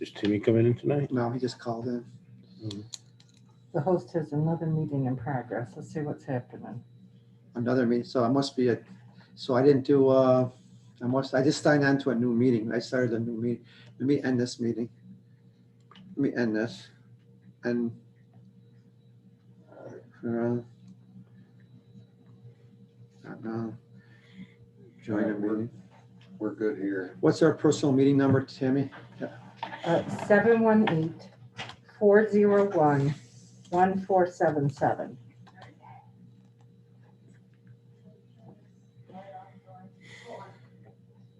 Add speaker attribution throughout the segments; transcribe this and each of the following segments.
Speaker 1: Is Timmy coming in tonight?
Speaker 2: No, he just called in.
Speaker 3: The host has another meeting in progress. Let's see what's happening.
Speaker 2: Another meeting, so I must be so I didn't do, I just signed on to a new meeting. I started a new meeting. Let me end this meeting. Let me end this. And join the meeting.
Speaker 4: We're good here.
Speaker 2: What's our personal meeting number, Tammy?
Speaker 3: 718-401-1477.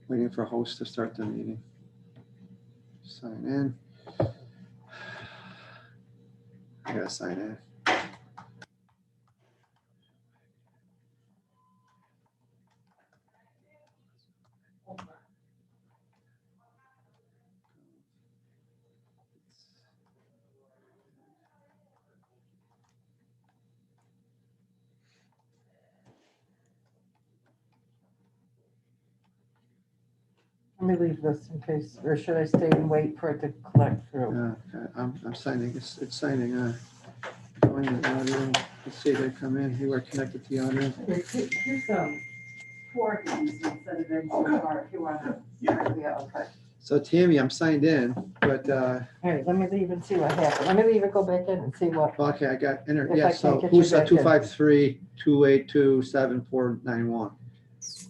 Speaker 2: Waiting for host to start the meeting. Sign in. I gotta sign in.
Speaker 3: Let me leave this in case, or should I stay and wait for it to collect through?
Speaker 2: I'm signing. It's signing. Join the audio. Let's see if they come in. You are connected to the audio.
Speaker 3: Here's 4 of these instead of them apart if you want to. Yeah, okay.
Speaker 2: So Tammy, I'm signed in, but
Speaker 3: All right, let me leave and see what happened. Let me leave and go back in and see what.
Speaker 2: okay, I got
Speaker 3: If
Speaker 2: yeah.
Speaker 3: I
Speaker 2: So
Speaker 3: can't get you
Speaker 2: who's
Speaker 3: back in.
Speaker 2: 253-282-7491?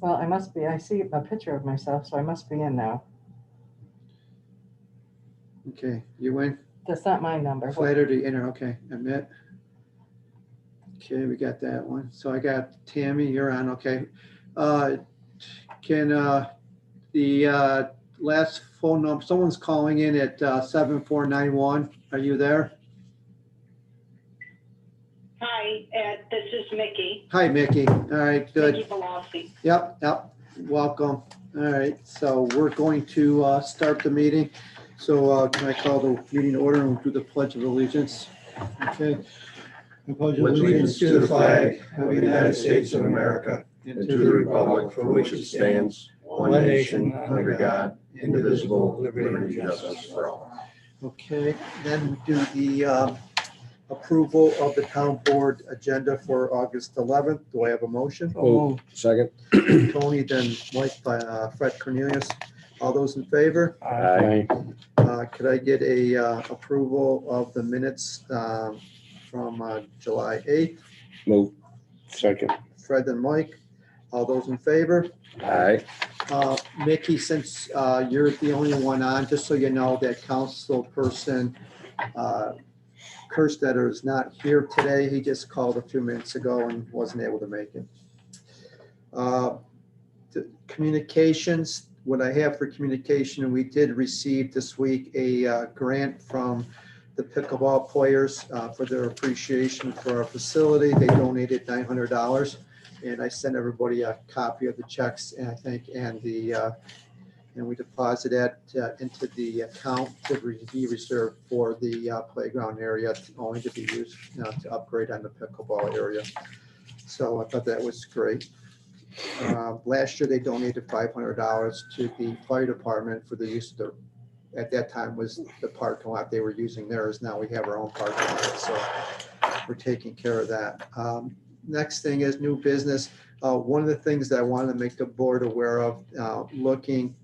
Speaker 3: Well, I must be. I see a picture of myself, so I must be in now.
Speaker 2: Okay, you in?
Speaker 3: That's not my number.
Speaker 2: Flattery enter. Okay, admit. Okay, we got that one. So I got Tammy. You're on. Okay. Can the last phone number? Someone's calling in at 7491. Are you there?
Speaker 5: Hi, Ed, this is Mickey.
Speaker 2: Hi, Mickey. All right, good.
Speaker 5: Mickey Velocity.
Speaker 2: Yep. Welcome. All right, so we're going to start the meeting. So can I call the meeting to order and we'll do the Pledge of Allegiance? Okay. I pledge
Speaker 4: Allegiance to the flag of the United States of America and to the republic for which it stands, one nation, under God, indivisible, with liberty and justice for all.
Speaker 2: Okay, then we do the approval of the town board agenda for August 11th. Do I have a motion?
Speaker 1: Oh, second.
Speaker 2: Tony, then Mike, by Fred Cornelius. All those in favor?
Speaker 1: Aye.
Speaker 2: Could I get a approval of the minutes from July 8th?
Speaker 1: Move. Second.
Speaker 2: Fred and Mike. All those in favor?
Speaker 1: Aye.
Speaker 2: Mickey, since you're the only one on, just so you know that councilperson Kerstetter is not here today. He just called a few minutes ago and wasn't able to make it. The communications, what I have for communication, and we did receive this week a grant from the pickleball players for their appreciation for our facility. They donated $900, and I sent everybody a copy of the checks, and I think, and we deposit that into the account to be reserved for the playground area, only to be used to upgrade on the pickleball area. So I thought that was great. Last year, they donated $500 to the fire department for the use of at that time was the parking lot. They were using theirs. Now we have our own parking lot, so we're taking care of that. Next thing is new business. One of the things that I wanted to make the board aware of, looking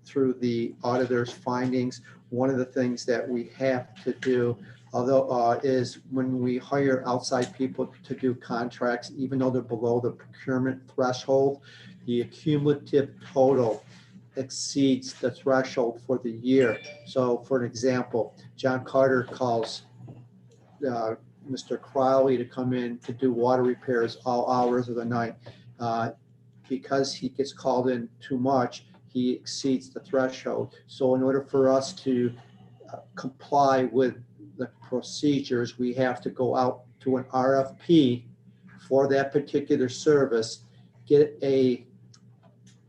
Speaker 2: through the auditor's findings, one of the things that we have to do, although is when we hire outside people to do contracts, even though they're below the procurement threshold, the cumulative total exceeds the threshold for the year. So for an example, John Carter calls Mr. Crowley to come in to do water repairs all hours of the night. Because he gets called in too much, he exceeds the threshold. So in order for us to comply with the procedures, we have to go out to an RFP for that particular service, get a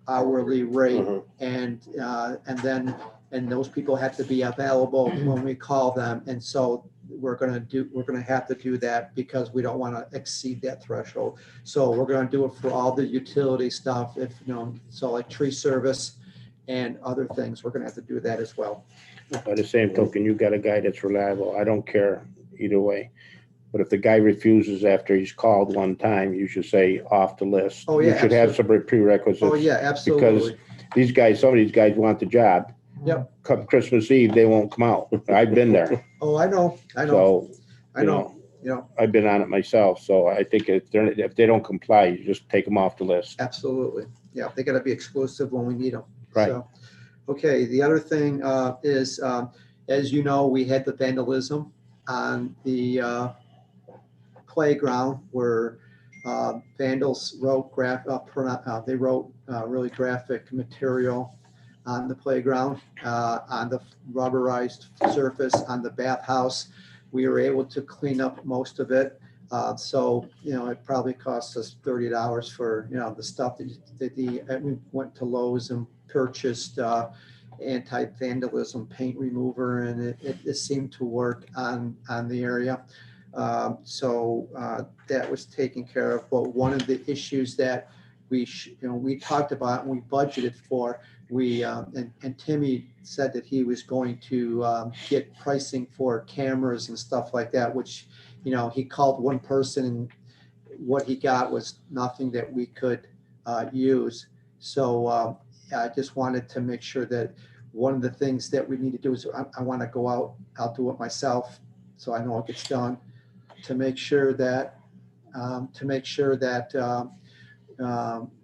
Speaker 2: hourly rate, and those people have to be available when we call them. And so we're going to have to do that because we don't want to exceed that threshold. So we're going to do it for all the utility stuff, if so like tree service and other things. We're gonna have to do that as well.
Speaker 1: By the same token, you got a guy that's reliable. I don't care either way. But if the guy refuses after he's called one time, you should say off the list.
Speaker 2: Oh, yeah,
Speaker 1: You should have some prerequisites.
Speaker 2: Oh, yeah, absolutely.
Speaker 1: These guys, some of these guys want the job.
Speaker 2: Yep.
Speaker 1: Come Christmas Eve, they won't come out. I've been there.
Speaker 2: Oh, I know.
Speaker 1: So,
Speaker 2: I know. You know,
Speaker 1: I've been on it myself. So I think if they don't comply, you just take them off the list.
Speaker 2: absolutely. Yeah, they gotta be exclusive when we need them.
Speaker 1: Right.
Speaker 2: So, okay, the other thing is, as you know, we had the vandalism on the playground where vandals wrote they wrote really graphic material on the playground, on the rubberized surface, on the bathhouse. We were able to clean up most of it. So, it probably cost us $30 for, the stuff that we went to Lowe's and purchased anti-vandalism paint remover, and it seemed to work on the area. So that was taken care of. But one of the issues that we talked about and we budgeted for, and Timmy said that he was going to get pricing for cameras and stuff like that, which, he called one person and what he got was nothing that we could use. So I just wanted to make sure that one of the things that we need to do is I want to go out, I'll do it myself, so I know it gets done, to make sure that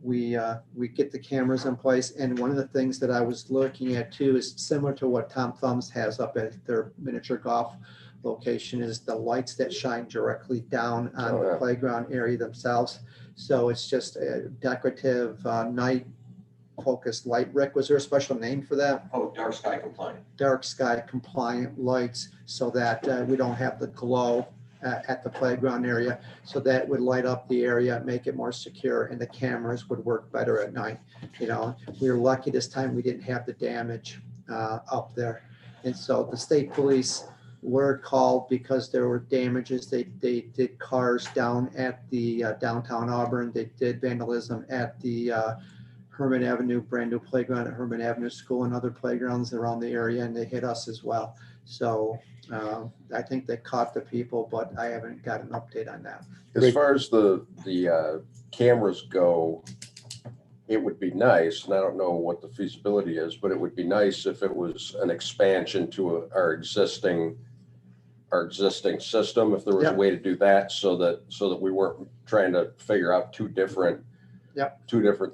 Speaker 2: we get the cameras in place. And one of the things that I was looking at too is similar to what Tom Thumbs has up at their miniature golf location, is the lights that shine directly down on the playground area themselves. So it's just a decorative night focused light. Rick, was there a special name for that?
Speaker 4: Oh, dark sky compliant.
Speaker 2: Dark sky compliant lights, so that we don't have the glow at the playground area. So that would light up the area, make it more secure, and the cameras would work better at night. We were lucky this time we didn't have the damage up there. And so the state police were called because there were damages. They did cars down at the downtown Auburn. They did vandalism at the Herman Avenue, brand new playground at Herman Avenue School, and other playgrounds around the area, and they hit us as well. So I think they caught the people, but I haven't got an update on that.
Speaker 6: As far as the cameras go, it would be nice, and I don't know what the feasibility is, but it would be nice if it was an expansion to our existing system, if there was a way to do that, so that we weren't trying to figure out two different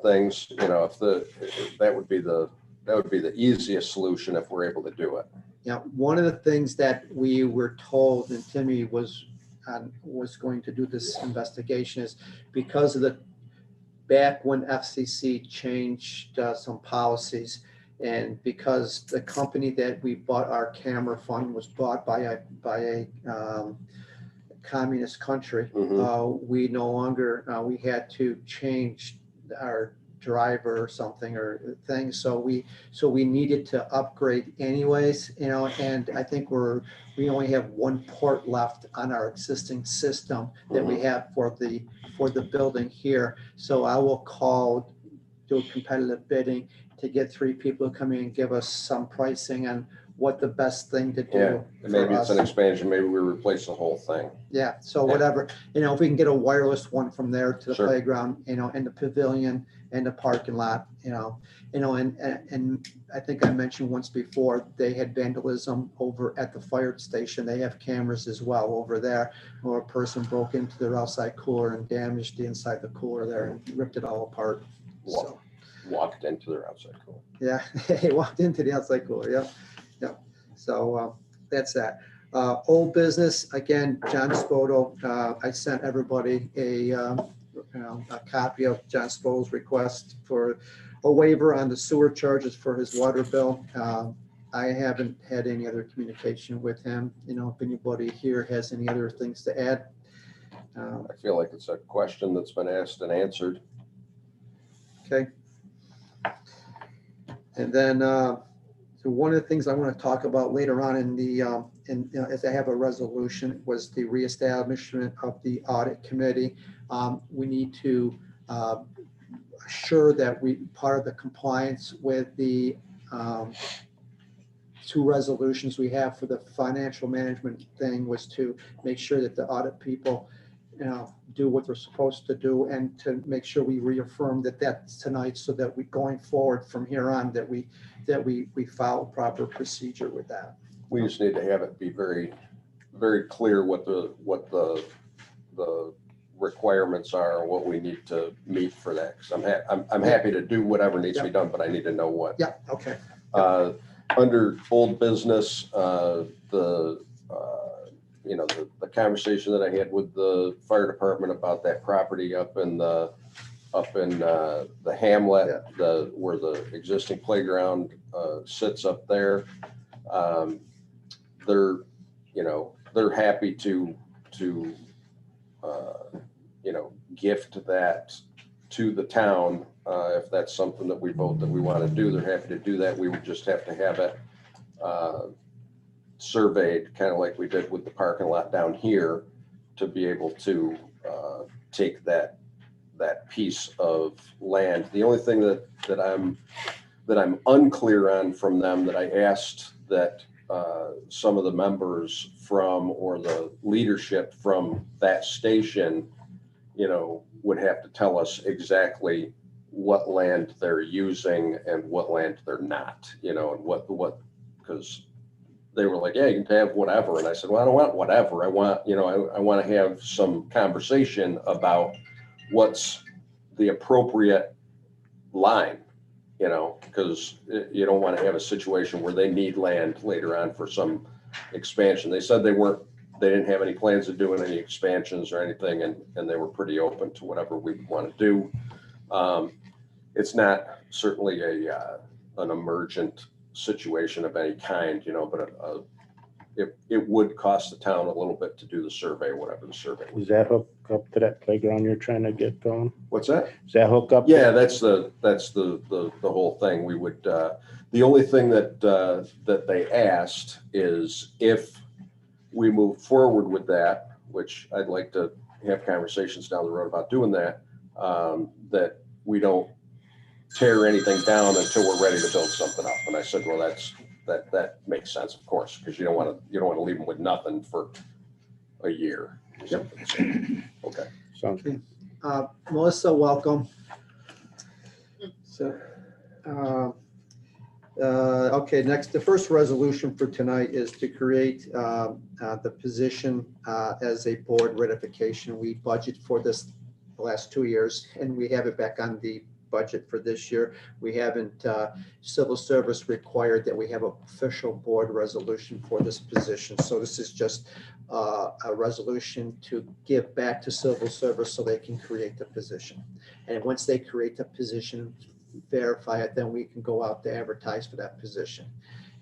Speaker 6: things. That would be the easiest solution if we're able to do it.
Speaker 2: Yeah, one of the things that we were told, and Timmy was going to do this investigation, is because of the back when FCC changed some policies, and because the company that we bought our camera from was bought by a communist country, we no longer we had to change our driver or something or things, so we needed to upgrade anyways, and I think we only have one port left on our existing system that we have for the building here. So I will do a competitive bidding to get 3 people to come in and give us some pricing on what the best thing to do.
Speaker 6: Yeah, maybe it's an expansion, maybe we replace the whole thing.
Speaker 2: Yeah, so whatever, if we can get a wireless one from there to the
Speaker 6: Sure.
Speaker 2: playground, and the pavilion and the parking lot, and I think I mentioned once before, they had vandalism over at the fire station. They have cameras as well over there, where a person broke into their outside cooler and damaged the inside the cooler there and ripped it all apart. So,
Speaker 6: Walked into their outside cooler.
Speaker 2: yeah, he walked into the outside cooler. Yeah. So that's that. Old business, again, John Spoto. I sent everybody a copy of John Spoto's request for a waiver on the sewer charges for his water bill. I haven't had any other communication with him. If anybody here has any other things to add.
Speaker 6: I feel like it's a question that's been asked and answered.
Speaker 2: Okay. And then so one of the things I want to talk about later on in the as I have a resolution, was the reestablishment of the audit committee. We need to assure that part of the compliance with the two resolutions we have for the financial management thing was to make sure that the audit people, do what they're supposed to do, and to make sure we reaffirm that that's tonight, so that we, going forward from here on, that we follow proper procedure with that.
Speaker 6: We just need to have it be very, very clear what the requirements are and what we need to meet for that. Because I'm happy to do whatever needs to be done, but I need to know what.
Speaker 2: Yeah, okay.
Speaker 6: Under old business, the conversation that I had with the fire department about that property up in the hamlet, where the existing playground sits up there. They're happy to gift that to the town. If that's something that we vote that we want to do, they're happy to do that. We would just have to have it surveyed, kind of like we did with the parking lot down here, to be able to take that piece of land. The only thing that I'm unclear on from them, that I asked that some of the members from, or the leadership from that station, would have to tell us exactly what land they're using and what land they're not, and what, because they were like, yeah, you can have whatever. And I said, well, I don't want whatever. I want, I want to have some conversation about what's the appropriate line, because you don't want to have a situation where they need land later on for some expansion. They said they didn't have any plans of doing any expansions or anything, and they were pretty open to whatever we would want to do. It's not certainly an emergent situation of any kind, but it would cost the town a little bit to do the survey, whatever the survey was.
Speaker 1: Is that hook up to that playground you're trying to get going?
Speaker 6: What's that?
Speaker 1: Is that hook up?
Speaker 6: Yeah, that's the whole thing. We would, the only thing that they asked is, if we move forward with that, which I'd like to have conversations down the road about doing that, that we don't tear anything down until we're ready to build something up. And I said, well, that makes sense, of course, because you don't want to leave them with nothing for a year.
Speaker 2: Yep.
Speaker 6: Okay.
Speaker 1: Sounds good.
Speaker 2: Melissa, welcome. So, okay, next, the first resolution for tonight is to create the position as a board ratification. We budget for this the last 2 years, and we have it back on the budget for this year. We haven't, civil service required that we have an official board resolution for this position. So this is just a resolution to give back to civil service so they can create the position. And once they create the position, verify it, then we can go out to advertise for that position.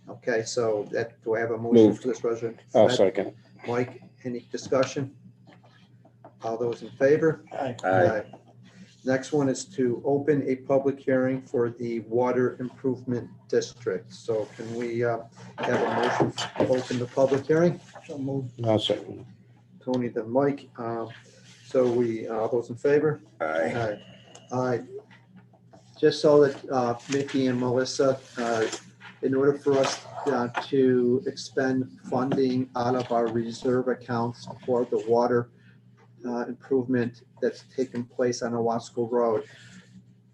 Speaker 2: Okay, so do I have a motion for this resolution?
Speaker 1: I'll second.
Speaker 2: Mike, any discussion? All those in favor?
Speaker 6: Aye.
Speaker 2: Next one is to open a public hearing for the water improvement district. So can we have a motion to open the public hearing? So move.
Speaker 1: I'll second.
Speaker 2: Tony, then Mike. So all those in favor?
Speaker 6: Aye.
Speaker 2: Aye. Just so that Mickey and Melissa, in order for us to expend funding out of our reserve accounts for the water improvement that's taken place on Owasco Road,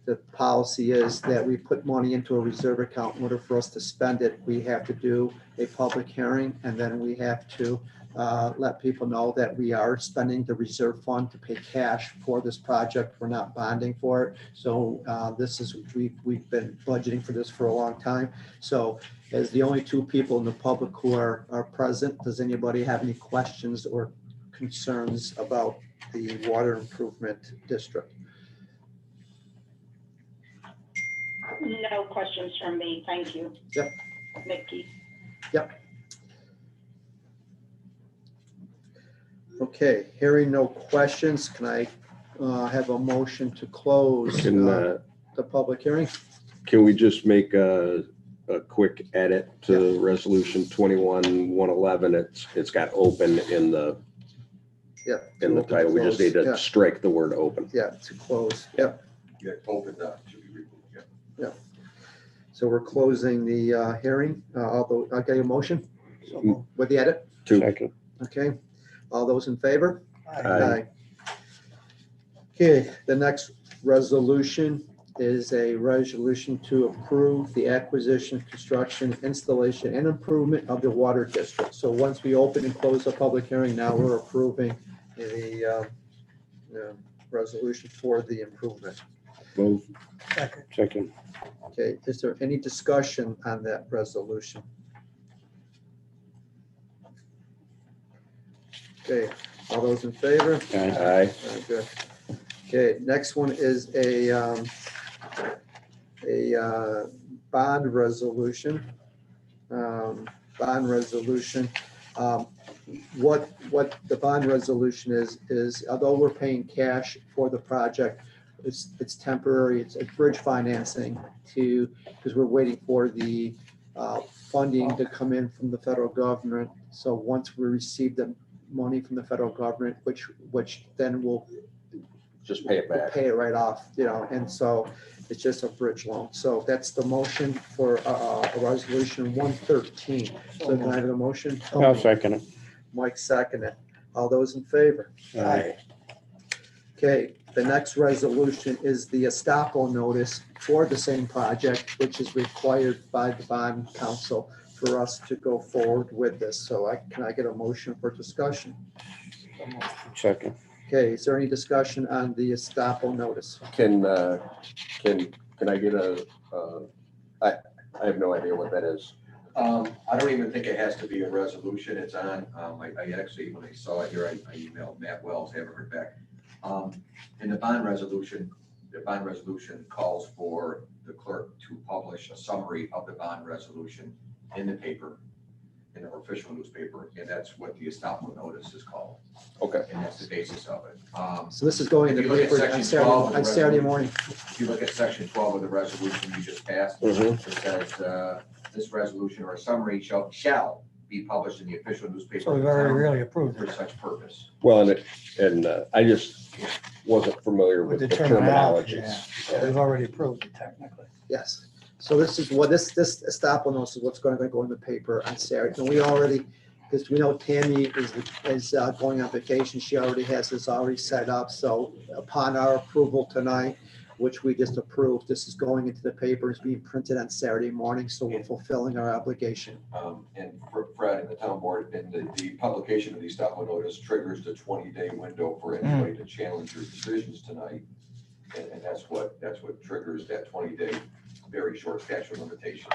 Speaker 2: the policy is that we put money into a reserve account. In order for us to spend it, we have to do a public hearing, and then we have to let people know that we are spending the reserve fund to pay cash for this project. We're not bonding for it. So we've been budgeting for this for a long time. So as the only two people in the public who are present, does anybody have any questions or concerns about the water improvement district?
Speaker 5: No questions from me. Thank you.
Speaker 2: Yep.
Speaker 5: Mickey.
Speaker 2: Yep. Okay, hearing no questions, can I have a motion to close the public hearing?
Speaker 6: Can we just make a quick edit to resolution 21-111? It's got open in the
Speaker 2: Yeah.
Speaker 6: title. We just need to strike the word open.
Speaker 2: Yeah, to close. Yep.
Speaker 4: Yeah, opened up, should be removed, yeah.
Speaker 2: So we're closing the hearing, although, I get a motion with the edit,
Speaker 1: Second.
Speaker 2: okay? All those in favor?
Speaker 1: Aye.
Speaker 2: Okay, the next resolution is a resolution to approve the acquisition, construction, installation, and improvement of the water district. So once we open and close the public hearing, now we're approving the resolution for the improvement.
Speaker 1: Move. Second.
Speaker 2: Okay, is there any discussion on that resolution? Okay, all those in favor?
Speaker 1: Aye.
Speaker 2: Very good. Okay, next one is a bond resolution. Bond resolution. What the bond resolution is although we're paying cash for the project, it's temporary, it's a bridge financing because we're waiting for the funding to come in from the federal government. So once we receive the money from the federal government, which then will
Speaker 6: Just pay it back.
Speaker 2: pay it right off, and so it's just a bridge loan. So that's the motion for a resolution 113. So can I have a motion?
Speaker 1: I'll second it.
Speaker 2: Mike seconded. All those in favor?
Speaker 1: Aye.
Speaker 2: Okay, the next resolution is the estoppel notice for the same project, which is required by the bond council for us to go forward with this. So can I get a motion for discussion?
Speaker 1: Second.
Speaker 2: Okay, is there any discussion on the estoppel notice?
Speaker 6: Can I get I have no idea what that is.
Speaker 4: I don't even think it has to be a resolution, it's on, I actually, when I saw it here, I emailed Matt Wells, haven't heard back. In the bond resolution calls for the clerk to publish a summary of the bond resolution in the paper, in the official newspaper, and that's what the estoppel notice is called,
Speaker 6: Okay.
Speaker 4: and that's the basis of it.
Speaker 2: So this is going in the
Speaker 4: If you look at
Speaker 2: paper
Speaker 4: section
Speaker 2: on
Speaker 4: 12 of the
Speaker 2: Saturday
Speaker 4: resolution,
Speaker 2: morning.
Speaker 4: If you look at section 12 of the resolution you just passed,
Speaker 6: Mhm.
Speaker 4: it says, this resolution or a summary shall be published in the official newspaper.
Speaker 7: So
Speaker 4: of
Speaker 7: we've
Speaker 4: the
Speaker 7: already
Speaker 4: town
Speaker 7: really approved
Speaker 4: For
Speaker 7: it
Speaker 4: such purpose.
Speaker 6: Well, I just wasn't familiar
Speaker 7: with
Speaker 6: with
Speaker 7: the
Speaker 6: the
Speaker 7: terminology.
Speaker 6: terminologies.
Speaker 7: Yeah, we've already approved it technically.
Speaker 2: Yes. So this is what this estoppel notice is what's going to go in the paper on Saturday. And we already, because we know Tammy is going on vacation. She already has this already set up. So upon our approval tonight, which we just approved, this is going into the paper, it's being printed on Saturday morning. So we're fulfilling our obligation.
Speaker 4: And for Fred and the town board, and the publication of the estoppel notice triggers the 20-day window for anybody to challenge your decisions tonight. And that's what triggers that 20-day very short statute of limitations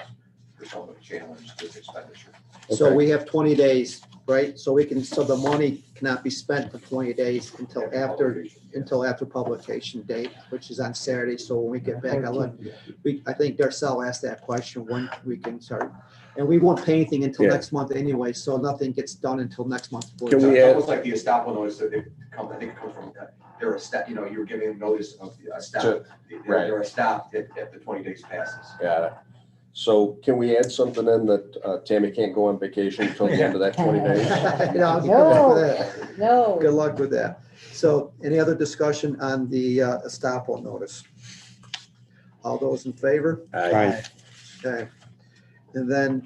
Speaker 4: for someone to challenge this expenditure.
Speaker 2: So
Speaker 6: Okay.
Speaker 2: we have 20 days, right? So the money cannot be spent for 20 days until after publication date, which is on Saturday. So when we get back, I think Darcel asked that question, when we can start. And we won't pay anything until
Speaker 6: Yeah.
Speaker 2: next month anyway, so nothing gets done until next month.
Speaker 6: Can we
Speaker 4: It's
Speaker 6: add-
Speaker 4: almost like the estoppel notice that I think it comes from, they're a stop, you're giving them notice of a stop.
Speaker 6: Right.
Speaker 4: They're a stop at the 20 days passes.
Speaker 6: Got it. So can we add something in that Tammy can't go on vacation until the end of that 20 days?
Speaker 2: Good luck with that.
Speaker 3: No.
Speaker 2: Good luck with that. So any other discussion on the estoppel notice? All those in favor?
Speaker 1: Aye.
Speaker 2: Okay. And then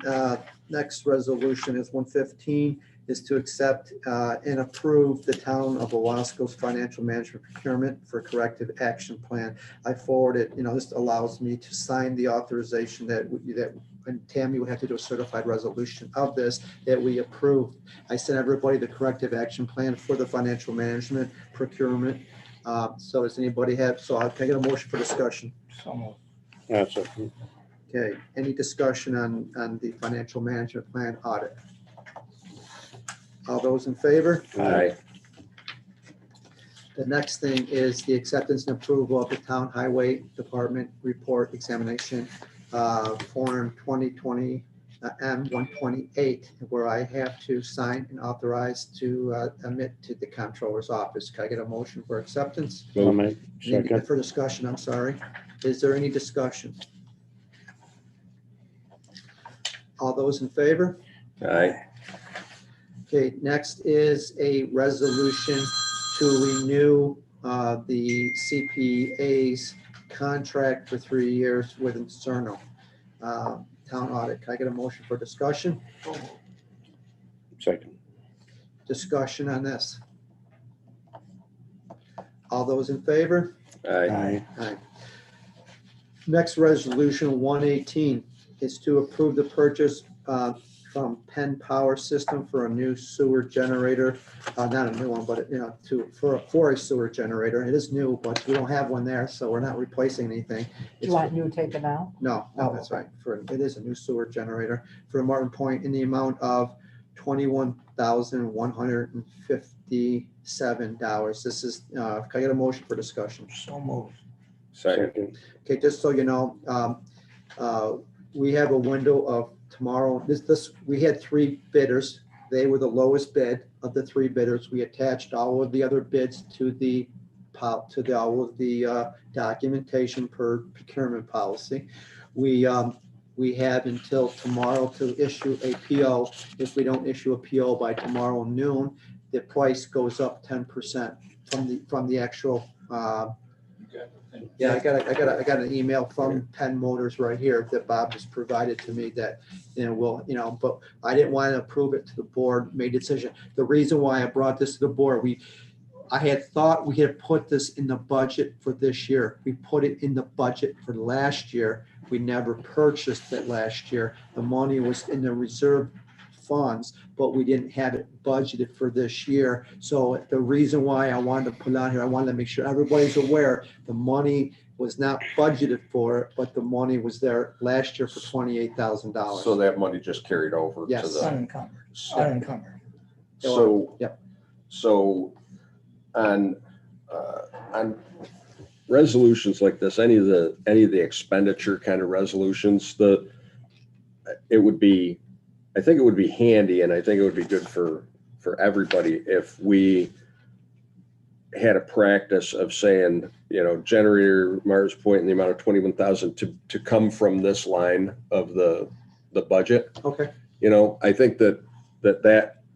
Speaker 2: next resolution is 115, is to accept and approve the town of Owasco's financial management procurement for corrective action plan. I forwarded, this allows me to sign the authorization that and Tammy would have to do a certified resolution of this, that we approved. I sent everybody the corrective action plan for the financial management procurement. So does anybody have, can I get a motion for discussion?
Speaker 7: So
Speaker 1: That's it.
Speaker 2: Okay, any discussion on the financial management plan audit? All those in favor?
Speaker 6: Aye.
Speaker 2: The next thing is the acceptance and approval of the town highway department report examination, form 2020 M128, where I have to sign and authorize to admit to the comptroller's office. Can I get a motion for acceptance?
Speaker 1: I'll make second.
Speaker 2: For discussion, I'm sorry. Is there any discussion? All those in favor?
Speaker 6: Aye.
Speaker 2: Okay, next is a resolution to renew the CPA's contract for 3 years with Incerno. Town audit. Can I get a motion for discussion?
Speaker 1: Second.
Speaker 2: Discussion on this. All those in favor?
Speaker 6: Aye.
Speaker 2: Aye. Next resolution, 118, is to approve the purchase from Penn Power System for a new sewer generator. Not a new one, but for a sewer generator. It is new, but we don't have one there, so we're not replacing anything.
Speaker 7: Do you want new taken out?
Speaker 2: No, that's right. It is a new sewer generator for Martin Point in the amount of $21,157. This is, can I get a motion for discussion?
Speaker 7: So moved.
Speaker 6: Second.
Speaker 2: Okay, just so you know, we have a window of tomorrow. We had 3 bidders. They were the lowest bid of the 3 bidders. We attached all of the other bids to all of the documentation per procurement policy. We have until tomorrow to issue a PO. If we don't issue a PO by tomorrow noon, the price goes up 10% from the actual. Yeah, I got an email from Penn Motors right here that Bob just provided to me that, but I didn't want to approve it to the board, made a decision. The reason why I brought this to the board, I had thought we had put this in the budget for this year. We put it in the budget for last year. We never purchased it last year. The money was in the reserve funds, but we didn't have it budgeted for this year. So the reason why I wanted to put it on here, I wanted to make sure everybody's aware the money was not budgeted for it, but the money was there last year for $28,000.
Speaker 6: So that money just carried over to
Speaker 2: Yes.
Speaker 6: the.
Speaker 7: Unencumbered.
Speaker 6: So,
Speaker 2: Yep.
Speaker 6: so on resolutions like this, any of the expenditure kind of resolutions, I think it would be handy, and I think it would be good for everybody if we had a practice of saying, generator Mars Point in the amount of 21,000 to come from this line of the budget.
Speaker 2: Okay.
Speaker 6: I think that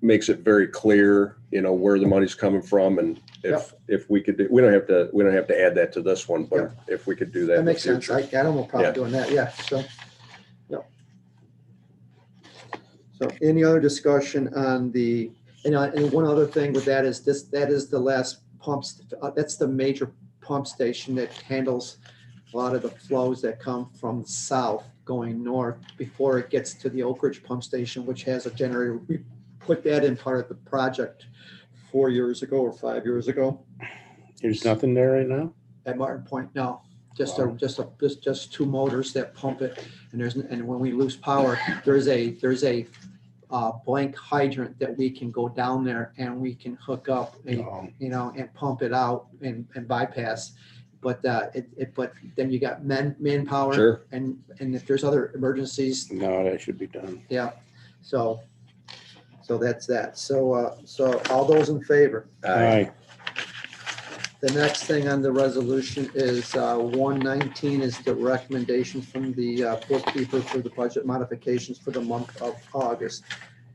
Speaker 6: makes it very clear, where the money's coming from, and if we could, we don't have to add that to this one, but if we could do that.
Speaker 2: That makes sense. I don't have no problem doing that. Yeah. So any other discussion on and one other thing with that is that is the last pumps. That's the major pump station that handles a lot of the flows that come from south going north before it gets to the Oak Ridge pump station, which has a generator. We put that in part of the project 4 years ago or 5 years ago.
Speaker 1: There's nothing there right now?
Speaker 2: At Martin Point, no. Just 2 motors that pump it, and when we lose power, there's a blank hydrant that we can go down there and we can hook up and pump it out and bypass. But but then you got manpower.
Speaker 6: Sure.
Speaker 2: And if there's other emergencies.
Speaker 1: No, that should be done.
Speaker 2: Yeah. So that's that. So all those in favor?
Speaker 1: Aye.
Speaker 2: The next thing on the resolution is 119 is the recommendation from the bookkeeper for the budget modifications for the month of August.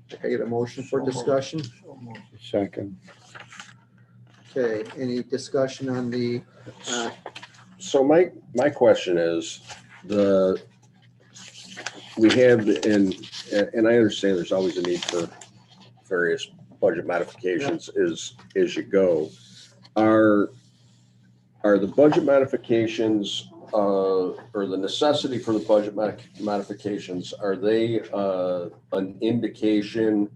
Speaker 2: Can I get a motion for discussion?
Speaker 1: Second.
Speaker 2: Okay, any discussion on the,
Speaker 6: So my question is, we have, and I understand there's always a need for various budget modifications as you go. Are the budget modifications or the necessity for the budget modifications, are they an indication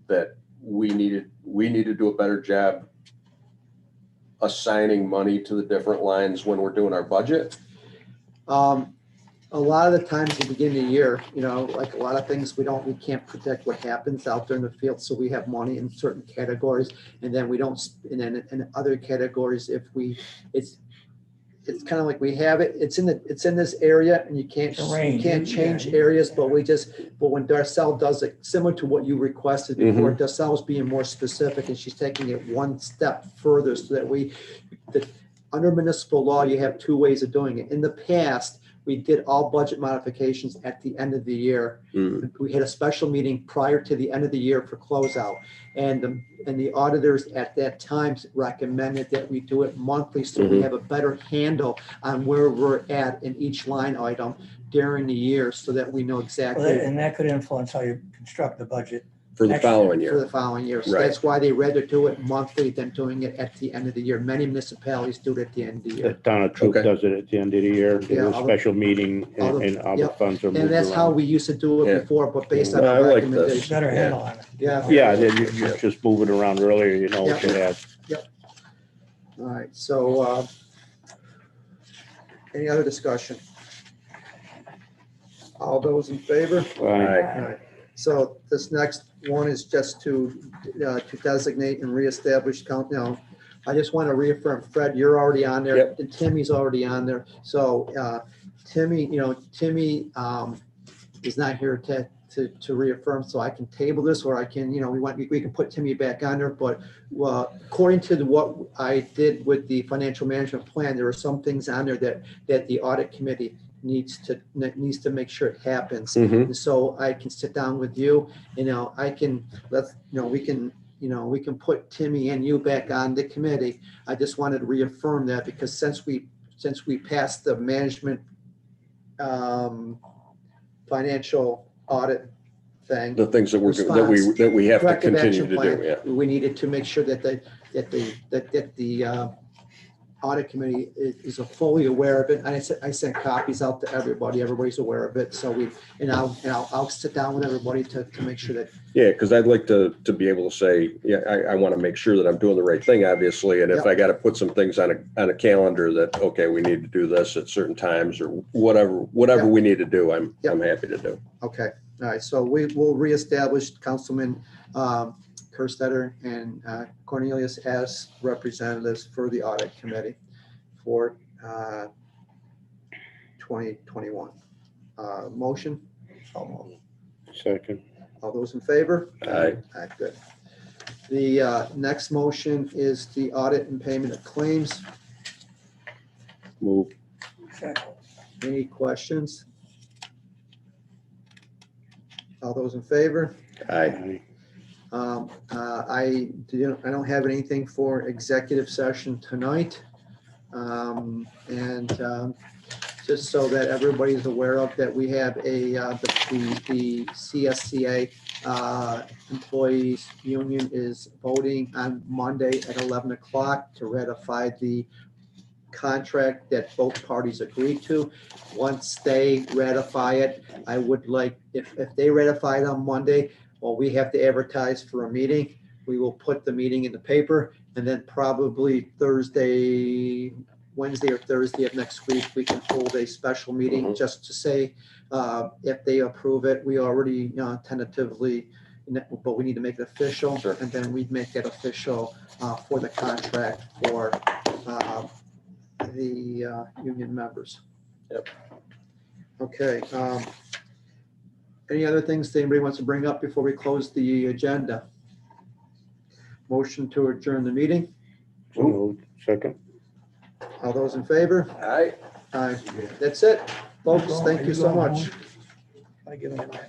Speaker 6: that we need to do a better job assigning money to the different lines when we're doing our budget?
Speaker 2: a lot of the times at the beginning of the year, like a lot of things, we can't predict what happens out there in the field. So we have money in certain categories, and then we don't, and then in other categories, it's kind of like we have it, it's in this area, and you can't change areas, but when Darcel does it, similar to what you requested before, Darcel's being more specific, and she's taking it one step further so that under municipal law, you have two ways of doing it. In the past, we did all budget modifications at the end of the year.
Speaker 6: Mm.
Speaker 2: We had a special meeting prior to the end of the year for closeout. And the auditors at that time recommended that we do it monthly so we
Speaker 6: Mhm.
Speaker 2: have a better handle on where we're at in each line item during the year so that we know
Speaker 7: Well,
Speaker 2: exactly
Speaker 7: and that could influence how you construct the budget.
Speaker 6: For the
Speaker 7: Next year.
Speaker 6: following
Speaker 2: for
Speaker 6: year.
Speaker 2: the following year. So
Speaker 6: Right.
Speaker 2: that's why they rather do it monthly than doing it at the end of the year. Many municipalities do it at the end of the
Speaker 1: The
Speaker 2: year.
Speaker 1: town of Troop
Speaker 6: Okay.
Speaker 1: does it at the end of the year. They
Speaker 2: Yeah,
Speaker 1: do a
Speaker 2: all the-
Speaker 1: special meeting
Speaker 2: all the-
Speaker 1: and all the
Speaker 2: yep.
Speaker 1: funds are moved
Speaker 2: And that's how
Speaker 1: around.
Speaker 2: we used to do
Speaker 6: Yeah.
Speaker 2: it before, but based on
Speaker 6: No, I
Speaker 2: the
Speaker 6: like this.
Speaker 2: recommendation.
Speaker 7: Better handle on it.
Speaker 2: Yeah.
Speaker 1: Yeah, then you just move it around earlier, you know what you have.
Speaker 2: All right, so, any other discussion? All those in favor?
Speaker 1: Aye.
Speaker 2: All right, so this next one is just to designate and reestablish count now. I just want to reaffirm, Fred, you're already on there,
Speaker 6: Yep.
Speaker 2: and Timmy's already on there. So Timmy, Timmy is not here to reaffirm, so I can table this, or I can, we can put Timmy back on there, but according to what I did with the financial management plan, there are some things on there that the audit committee needs to make sure it happens.
Speaker 6: Mhm.
Speaker 2: And so I can sit down with you, I can, we can put Timmy and you back on the committee. I just wanted to reaffirm that because since we passed the management financial audit thing,
Speaker 6: The things that
Speaker 2: Response.
Speaker 6: that we have to
Speaker 2: corrective
Speaker 6: continue
Speaker 2: action
Speaker 6: to
Speaker 2: plan,
Speaker 6: do, yeah.
Speaker 2: we needed to make sure that the audit committee is fully aware of it. And I sent copies out to everybody. Everybody's aware of it. So I'll sit down with everybody to make sure that.
Speaker 6: Yeah, because I'd like to be able to say, yeah, I want to make sure that I'm doing the right thing, obviously. And if
Speaker 2: Yep.
Speaker 6: I got to put some things on a calendar that, okay, we need to do this at certain times or whatever
Speaker 2: Yep.
Speaker 6: we need to do, I'm
Speaker 2: Yep.
Speaker 6: happy to do.
Speaker 2: Okay, all right. So we will reestablish Councilman Kerstetter and Cornelius as representatives for the audit committee for 2021. Motion,
Speaker 7: So,
Speaker 1: Second.
Speaker 2: all those in favor?
Speaker 6: Aye.
Speaker 2: All right, good. The next motion is the audit and payment of claims.
Speaker 6: Move.
Speaker 7: second.
Speaker 2: Any questions? All those in favor?
Speaker 6: Aye.
Speaker 2: I don't have anything for executive session tonight. Just so that everybody's aware of that, we have the CSCA employees union is voting on Monday at 11 o'clock to ratify the contract that both parties agreed to. Once they ratify it, I would like, if they ratify it on Monday, well, we have to advertise for a meeting. We will put the meeting in the paper, and then probably Wednesday or Thursday of next week, we can hold a special meeting
Speaker 6: Mhm.
Speaker 2: just to say, if they approve it. We already tentatively, but we need to make it official.
Speaker 6: Sure.
Speaker 2: And then we'd make that official for the contract for the union members.
Speaker 6: Yep.
Speaker 2: Okay. Any other things that anybody wants to bring up before we close the agenda? Motion to adjourn the meeting.
Speaker 1: So moved. Second.
Speaker 2: All those in favor?
Speaker 6: Aye.
Speaker 2: Aye. That's it, folks. Thank you so much.
Speaker 7: I give them that.